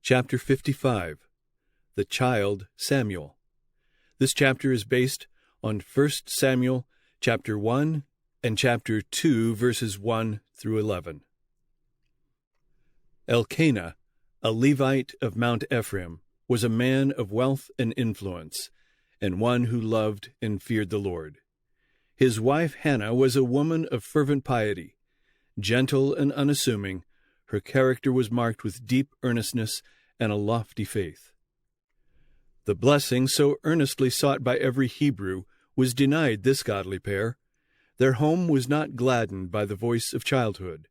Chapter 55. The Child Samuel. This chapter is based on 1 Samuel chapter 1 and chapter 2, verses 1 through 11. Elkanah, a Levite of Mount Ephraim, was a man of wealth and influence, and one who loved and feared the Lord. His wife Hannah was a woman of fervent piety. Gentle and unassuming, her character was marked with deep earnestness and a lofty faith. The blessing so earnestly sought by every Hebrew was denied this godly pair. Their home was not gladdened by the voice of childhood,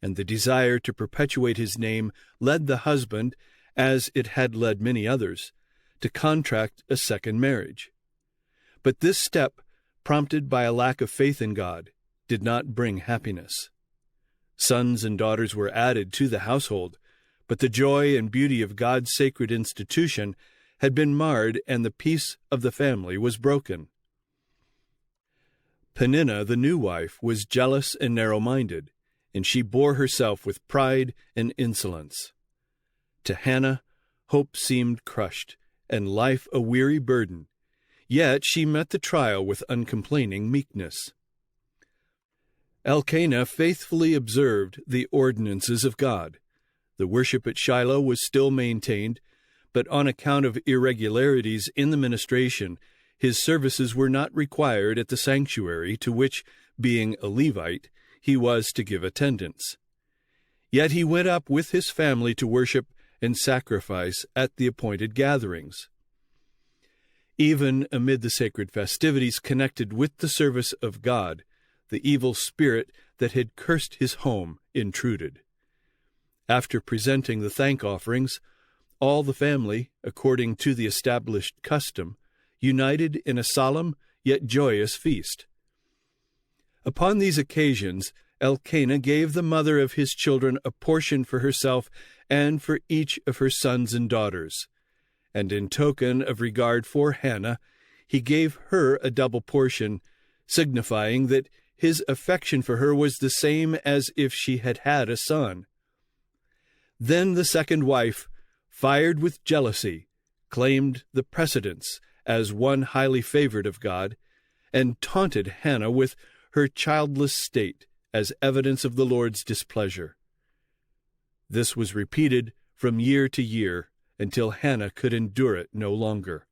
and the desire to perpetuate his name led the husband, as it had led many others, to contract a second marriage. But this step, prompted by a lack of faith in God, did not bring happiness. Sons and daughters were added to the household, but the joy and beauty of God's sacred institution had been marred, and the peace of the family was broken. Peninnah, the new wife, was jealous and narrow-minded, and she bore herself with pride and insolence. To Hannah, hope seemed crushed, and life a weary burden, yet she met the trial with uncomplaining meekness. Elkanah faithfully observed the ordinances of God. The worship at Shiloh was still maintained, but on account of irregularities in the ministration, his services were not required at the sanctuary to which, being a Levite, he was to give attendance. Yet he went up with his family to worship and sacrifice at the appointed gatherings. Even amid the sacred festivities connected with the service of God, the evil spirit that had cursed his home intruded. After presenting the thank offerings, all the family, according to the established custom, united in a solemn yet joyous feast. Upon these occasions, Elkanah gave the mother of his children a portion for herself and for each of her sons and daughters, and in token of regard for Hannah, he gave her a double portion, signifying that his affection for her was the same as if she had had a son. Then the second wife, fired with jealousy, claimed the precedence as one highly favored of God, and taunted Hannah with her childless state as evidence of the Lord's displeasure. This was repeated from year to year until Hannah could endure it no longer.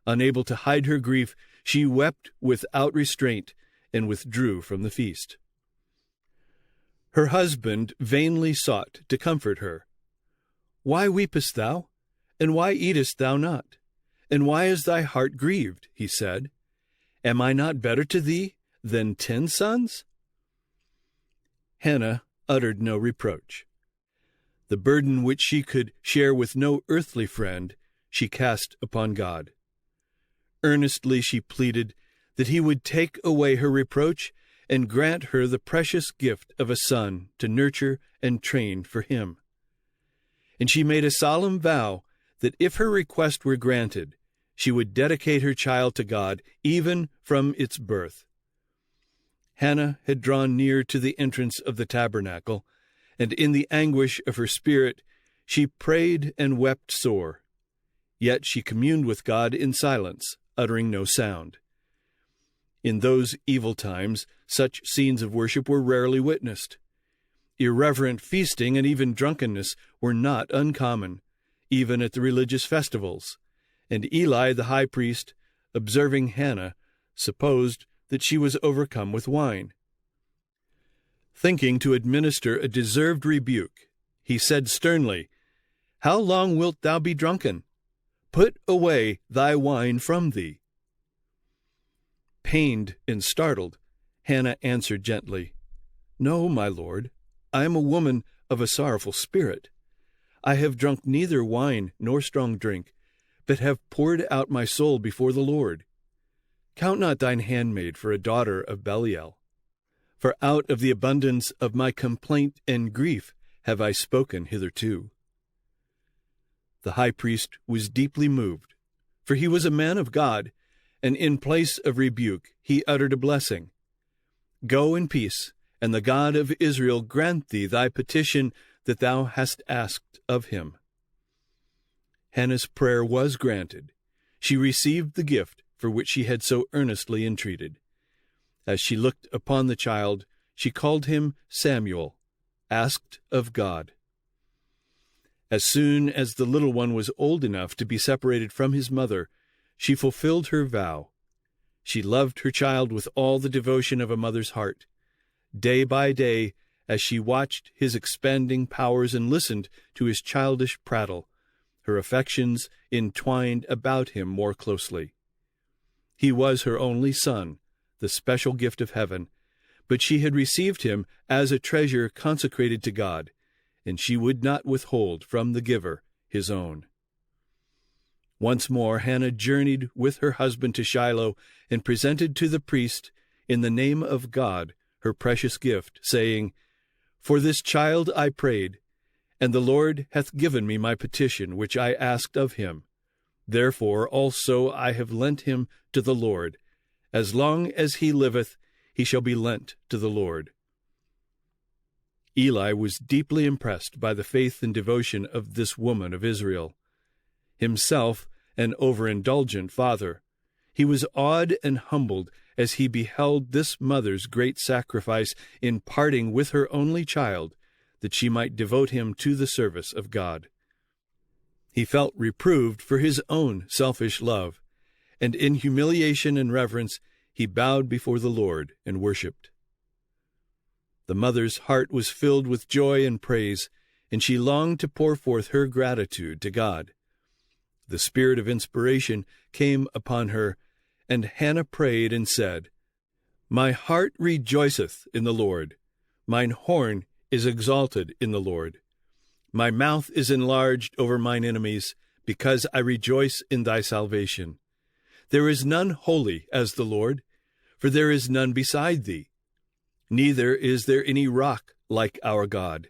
Unable to hide her grief, she wept without restraint and withdrew from the feast. Her husband vainly sought to comfort her. "Why weepest thou? And why eatest thou not? And why is thy heart grieved?" he said. "Am I not better to thee than 10 sons?" Hannah uttered no reproach. The burden which she could share with no earthly friend, she cast upon God. Earnestly she pleaded that he would take away her reproach and grant her the precious gift of a son to nurture and train for him. And she made a solemn vow that if her request were granted, she would dedicate her child to God even from its birth. Hannah had drawn near to the entrance of the tabernacle, and in the anguish of her spirit she prayed and wept sore. Yet she communed with God in silence, uttering no sound. In those evil times, such scenes of worship were rarely witnessed. Irreverent feasting and even drunkenness were not uncommon, even at the religious festivals, and Eli the high priest, observing Hannah, supposed that she was overcome with wine. Thinking to administer a deserved rebuke, he said sternly, "How long wilt thou be drunken? Put away thy wine from thee." Pained and startled, Hannah answered gently, "No, my lord, I am a woman of a sorrowful spirit. I have drunk neither wine nor strong drink, but have poured out my soul before the Lord. Count not thine handmaid for a daughter of Belial. For out of the abundance of my complaint and grief have I spoken hitherto." The high priest was deeply moved, for he was a man of God, and in place of rebuke he uttered a blessing. "Go in peace, and the God of Israel grant thee thy petition that thou hast asked of him." Hannah's prayer was granted. She received the gift for which she had so earnestly entreated. As she looked upon the child, she called him Samuel, asked of God. As soon as the little one was old enough to be separated from his mother, she fulfilled her vow. She loved her child with all the devotion of a mother's heart. Day by day, as she watched his expanding powers and listened to his childish prattle, her affections entwined about him more closely. He was her only son, the special gift of heaven, but she had received him as a treasure consecrated to God, and she would not withhold from the giver his own. Once more Hannah journeyed with her husband to Shiloh and presented to the priest, in the name of God, her precious gift, saying, "For this child I prayed, and the Lord hath given me my petition which I asked of him. Therefore also I have lent him to the Lord. As long as he liveth, he shall be lent to the Lord." Eli was deeply impressed by the faith and devotion of this woman of Israel. Himself an overindulgent father, he was awed and humbled as he beheld this mother's great sacrifice in parting with her only child, that she might devote him to the service of God. He felt reproved for his own selfish love, and in humiliation and reverence he bowed before the Lord and worshipped. The mother's heart was filled with joy and praise, and she longed to pour forth her gratitude to God. The spirit of inspiration came upon her, and Hannah prayed and said, "My heart rejoiceth in the Lord. Mine horn is exalted in the Lord. My mouth is enlarged over mine enemies, because I rejoice in thy salvation. There is none holy as the Lord, for there is none beside thee. Neither is there any rock like our God.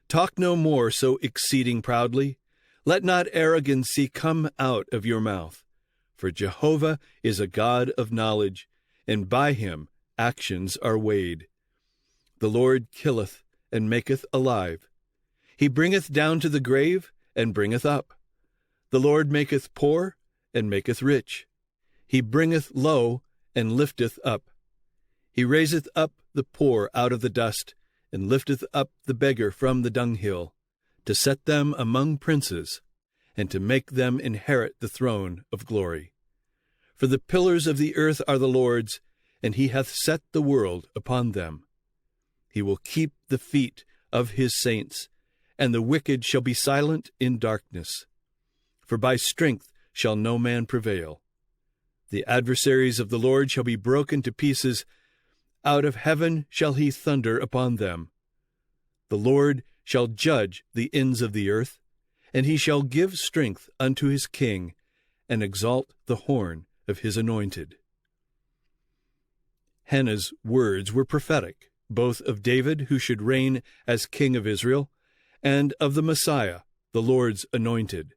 Talk no more so exceeding proudly. Let not arrogancy come out of your mouth. For Jehovah is a God of knowledge, and by him actions are weighed. The Lord killeth and maketh alive. He bringeth down to the grave and bringeth up. The Lord maketh poor and maketh rich. He bringeth low and lifteth up. He raiseth up the poor out of the dust, and lifteth up the beggar from the dunghill, to set them among princes, and to make them inherit the throne of glory. For the pillars of the earth are the Lord's, and he hath set the world upon them. He will keep the feet of his saints, and the wicked shall be silent in darkness. For by strength shall no man prevail. The adversaries of the Lord shall be broken to pieces. Out of heaven shall he thunder upon them. The Lord shall judge the ends of the earth, and he shall give strength unto his king, and exalt the horn of his anointed. Hannah's words were prophetic, both of David, who should reign as king of Israel, and of the Messiah, the Lord's anointed.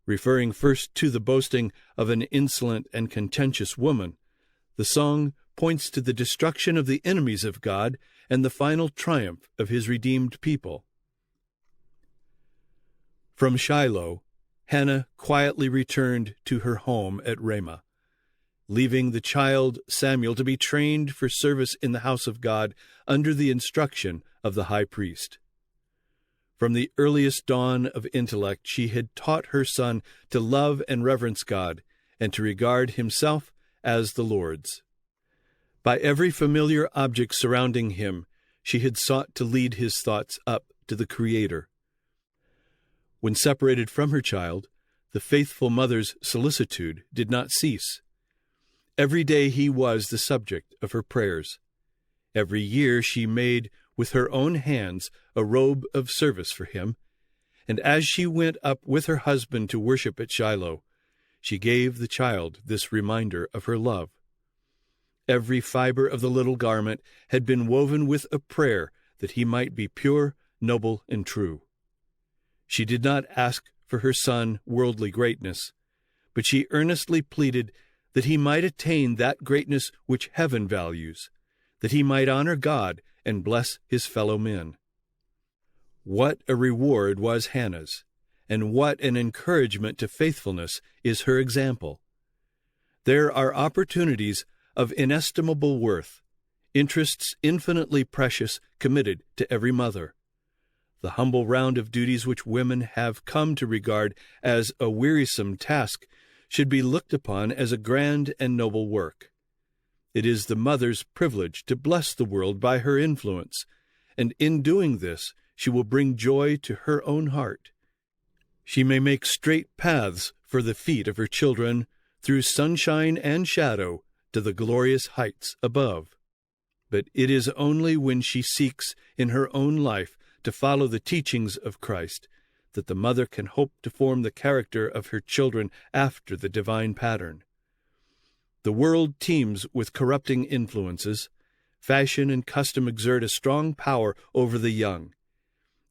Referring first to the boasting of an insolent and contentious woman, the song points to the destruction of the enemies of God and the final triumph of his redeemed people. From Shiloh, Hannah quietly returned to her home at Ramah, leaving the child Samuel to be trained for service in the house of God under the instruction of the high priest. From the earliest dawn of intellect, she had taught her son to love and reverence God, and to regard himself as the Lord's. By every familiar object surrounding him, she had sought to lead his thoughts up to the Creator. When separated from her child, the faithful mother's solicitude did not cease. Every day he was the subject of her prayers. Every year she made with her own hands a robe of service for him, and as she went up with her husband to worship at Shiloh, she gave the child this reminder of her love. Every fiber of the little garment had been woven with a prayer that he might be pure, noble, and true. She did not ask for her son worldly greatness, but she earnestly pleaded that he might attain that greatness which heaven values, that he might honor God and bless his fellow men. What a reward was Hannah's, and what an encouragement to faithfulness is her example. There are opportunities of inestimable worth, interests infinitely precious committed to every mother. The humble round of duties which women have come to regard as a wearisome task should be looked upon as a grand and noble work. It is the mother's privilege to bless the world by her influence, and in doing this she will bring joy to her own heart. She may make straight paths for the feet of her children through sunshine and shadow to the glorious heights above. But it is only when she seeks in her own life to follow the teachings of Christ that the mother can hope to form the character of her children after the divine pattern. The world teems with corrupting influences. Fashion and custom exert a strong power over the young.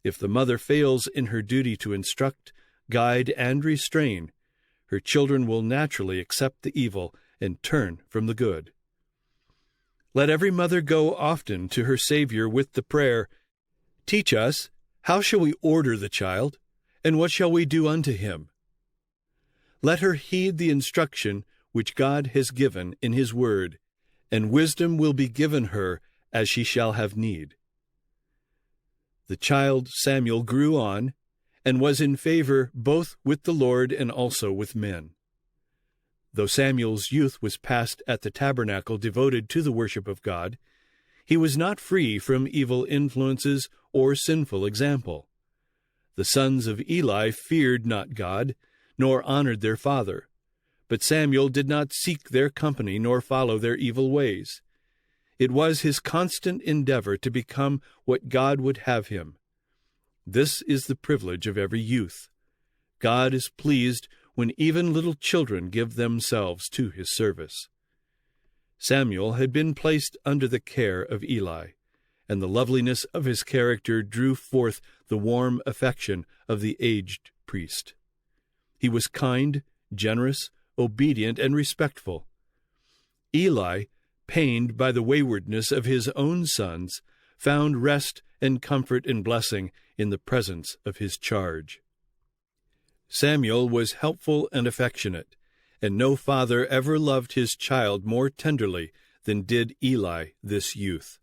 If the mother fails in her duty to instruct, guide, and restrain, her children will naturally accept the evil and turn from the good. Let every mother go often to her Savior with the prayer, "Teach us, how shall we order the child, and what shall we do unto him?" Let her heed the instruction which God has given in his word, and wisdom will be given her as she shall have need. The child Samuel grew on, and was in favor both with the Lord and also with men. Though Samuel's youth was passed at the tabernacle devoted to the worship of God, he was not free from evil influences or sinful example. The sons of Eli feared not God, nor honored their father. But Samuel did not seek their company nor follow their evil ways. It was his constant endeavor to become what God would have him. This is the privilege of every youth. God is pleased when even little children give themselves to his service. Samuel had been placed under the care of Eli, and the loveliness of his character drew forth the warm affection of the aged priest. He was kind, generous, obedient, and respectful. Eli, pained by the waywardness of his own sons, found rest and comfort and blessing in the presence of his charge. Samuel was helpful and affectionate, and no father ever loved his child more tenderly than did Eli this youth.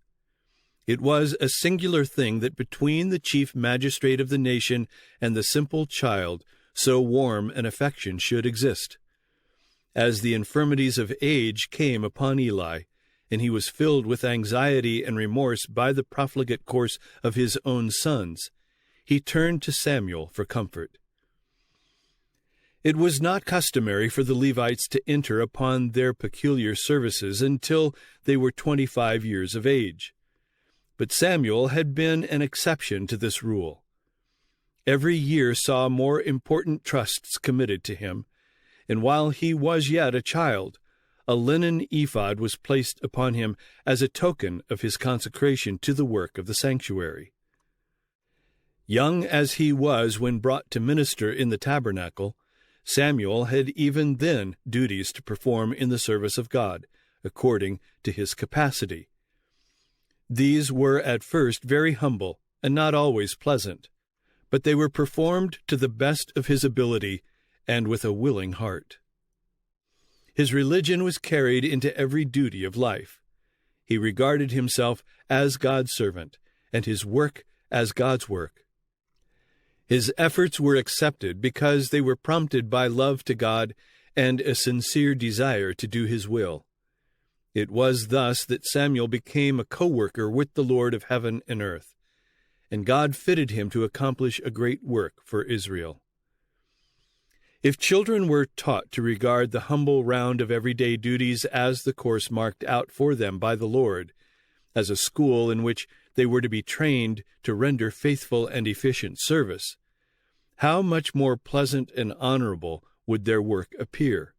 It was a singular thing that between the chief magistrate of the nation and the simple child so warm an affection should exist. As the infirmities of age came upon Eli, and he was filled with anxiety and remorse by the profligate course of his own sons, he turned to Samuel for comfort. It was not customary for the Levites to enter upon their peculiar services until they were 25 years of age. But Samuel had been an exception to this rule. Every year saw more important trusts committed to him, and while he was yet a child, a linen ephod was placed upon him as a token of his consecration to the work of the sanctuary. Young as he was when brought to minister in the tabernacle, Samuel had even then duties to perform in the service of God, according to his capacity. These were at first very humble and not always pleasant, but they were performed to the best of his ability and with a willing heart. His religion was carried into every duty of life. He regarded himself as God's servant, and his work as God's work. His efforts were accepted because they were prompted by love to God and a sincere desire to do his will. It was thus that Samuel became a co-worker with the Lord of heaven and earth, and God fitted him to accomplish a great work for Israel. If children were taught to regard the humble round of everyday duties as the course marked out for them by the Lord, as a school in which they were to be trained to render faithful and efficient service, how much more pleasant and honorable would their work appear?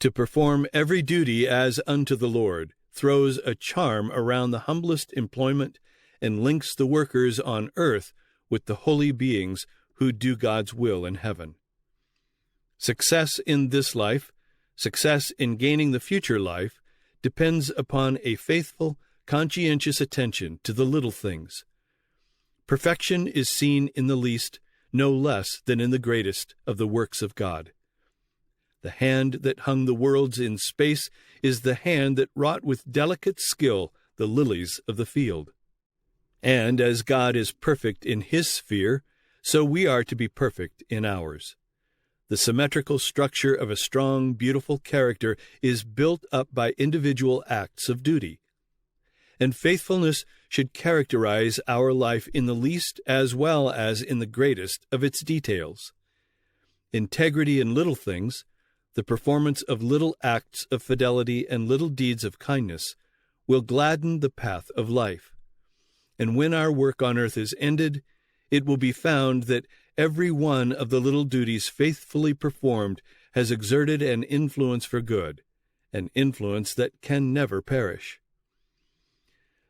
To perform every duty as unto the Lord throws a charm around the humblest employment and links the workers on earth with the holy beings who do God's will in heaven. Success in this life, success in gaining the future life, depends upon a faithful, conscientious attention to the little things. Perfection is seen in the least, no less than in the greatest of the works of God. The hand that hung the worlds in space is the hand that wrought with delicate skill the lilies of the field. And as God is perfect in his sphere, so we are to be perfect in ours. The symmetrical structure of a strong, beautiful character is built up by individual acts of duty. And faithfulness should characterize our life in the least as well as in the greatest of its details. Integrity in little things, the performance of little acts of fidelity and little deeds of kindness, will gladden the path of life. And when our work on earth is ended, it will be found that every one of the little duties faithfully performed has exerted an influence for good, an influence that can never perish.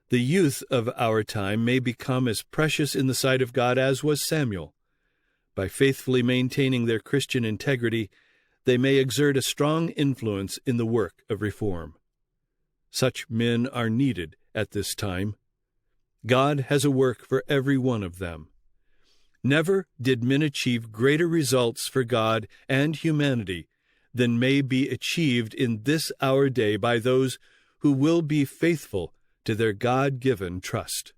The youth of our time may become as precious in the sight of God as was Samuel. By faithfully maintaining their Christian integrity, they may exert a strong influence in the work of reform. Such men are needed at this time. God has a work for every one of them. Never did men achieve greater results for God and humanity than may be achieved in this our day by those who will be faithful to their God-given trust.